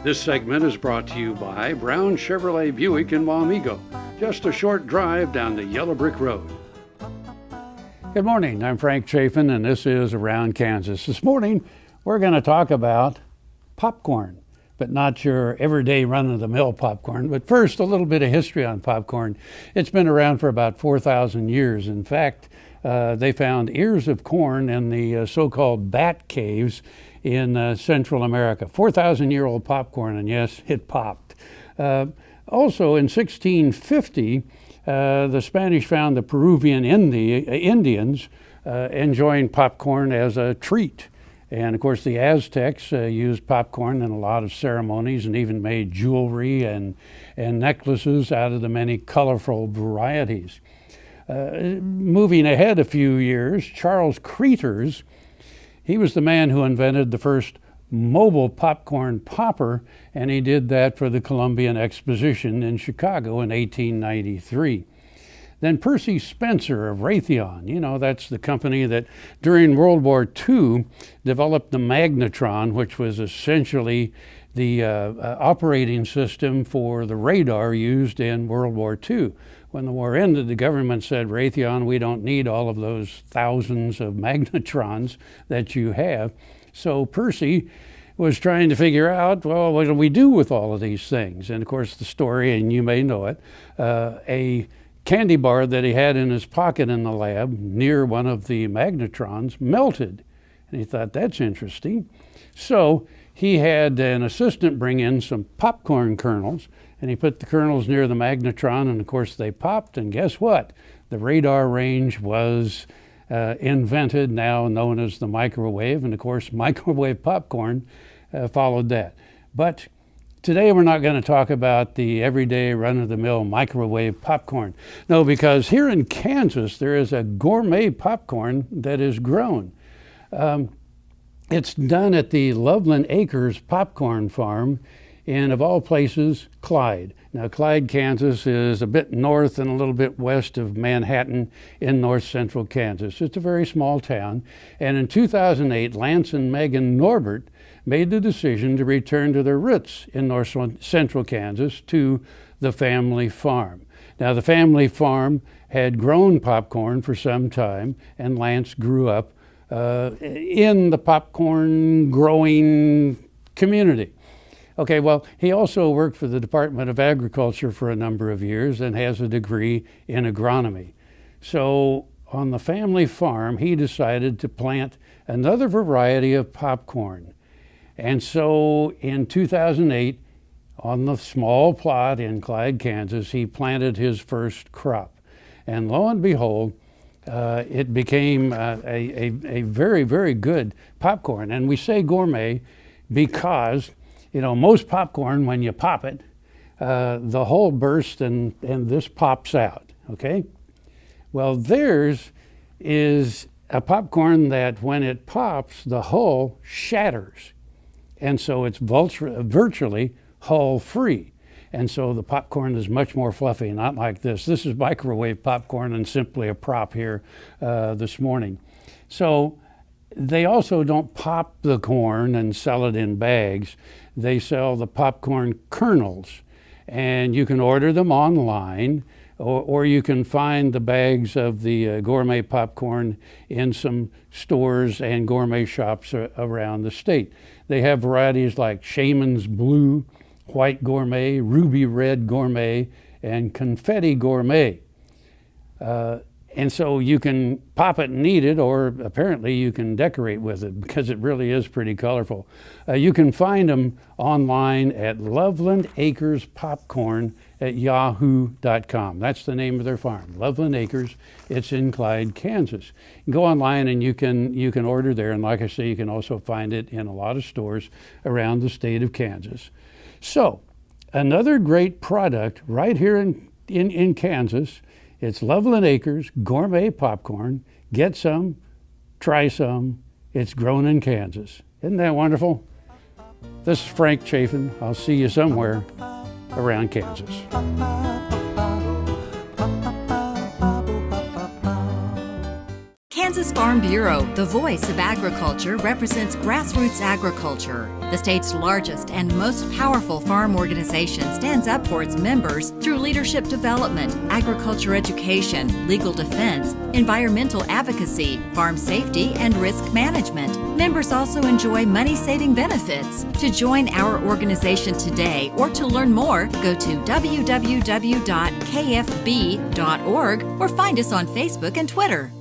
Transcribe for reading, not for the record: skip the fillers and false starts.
This segment is brought to you by Brown Chevrolet Buick in Wamego, just a short drive down the Yellow Brick Road. Good morning, I'm Frank Chafin and this is Around Kansas. This morning we're going to talk about popcorn, but not your everyday run-of-the-mill popcorn. But first, a little bit of history on popcorn. It's been around for about 4,000 years. In fact, they found ears of corn in the so-called bat caves in Central America. 4,000-year-old popcorn, and yes, it popped. Also in 1650, the Spanish found the Peruvian Indians enjoying popcorn as a treat. And of course, the Aztecs used popcorn in a lot of ceremonies and even made jewelry and necklaces out of the many colorful varieties. Moving ahead a few years, Charles Cretors, he was the man who invented the first mobile popcorn popper, and he did that for the Columbian Exposition in Chicago in 1893. Then Percy Spencer of Raytheon, you know, that's the company that during World War II developed the magnetron, which was essentially the operating system for the radar used in World War II. When the war ended, the government said, Raytheon, we don't need all of those thousands of magnetrons that you have. So Percy was trying to figure out, well, what do we do with all of these things? And of course, the story, and you may know it, a candy bar that he had in his pocket in the lab near one of the magnetrons melted. And he thought, that's interesting. So he had an assistant bring in some popcorn kernels, and he put the kernels near the magnetron, and of course they popped, and guess what? The radar range was invented, now known as the microwave, and of course microwave popcorn followed that. But today we're not going to talk about the everyday run-of-the-mill microwave popcorn. No, because here in Kansas there is a gourmet popcorn that is grown. It's done at the Loveland Acres Popcorn Farm in, of all places, Clyde. Now, Clyde, Kansas is a bit north and a little bit west of Manhattan in north central Kansas. It's a very small town. And in 2008, Lance and Megan Norbert made the decision to return to their roots in north central Kansas to the family farm. Now, the family farm had grown popcorn for some time, and Lance grew up in the popcorn growing community. Okay, well, he also worked for the Department of Agriculture for a number of years and has a degree in agronomy. So on the family farm, he decided to plant another variety of popcorn. And so in 2008, on the small plot in Clyde, Kansas, he planted his first crop. And lo and behold, it became a very, very good popcorn. And we say gourmet because, you know, most popcorn, when you pop it, the hull bursts and this pops out, okay? Well, theirs is a popcorn that when it pops, the hull shatters. And so it's virtually hull-free. And so the popcorn is much more fluffy, not like this. This is microwave popcorn and simply a prop here this morning. So they also don't pop the corn and sell it in bags. They sell the popcorn kernels, and you can order them online, or you can find the bags of the gourmet popcorn in some stores and gourmet shops around the state. They have varieties like Shaman's Blue, White Gourmet, Ruby Red Gourmet, and Confetti Gourmet. And so you can pop it and eat it, or apparently you can decorate with it because it really is pretty colorful. You can find them online at Loveland Acres Popcorn at yahoo.com. That's the name of their farm, Loveland Acres. It's in Clyde, Kansas. You go online and you can order there, and like I say, you can also find it in a lot of stores around the state of Kansas. So, another great product right here in Kansas. It's Loveland Acres Gourmet Popcorn. Get some, try some. It's grown in Kansas. Isn't that wonderful? This is Frank Chafin. I'll see you somewhere around Kansas. Kansas Kansas Farm Bureau, the voice of agriculture, represents grassroots agriculture. The state's largest and most powerful farm organization stands up for its members through leadership development, agriculture education, legal defense, environmental advocacy, farm safety, and risk management. Members also enjoy money-saving benefits. To join our organization today or to learn more, go to www.kfb.org or find us on Facebook and Twitter.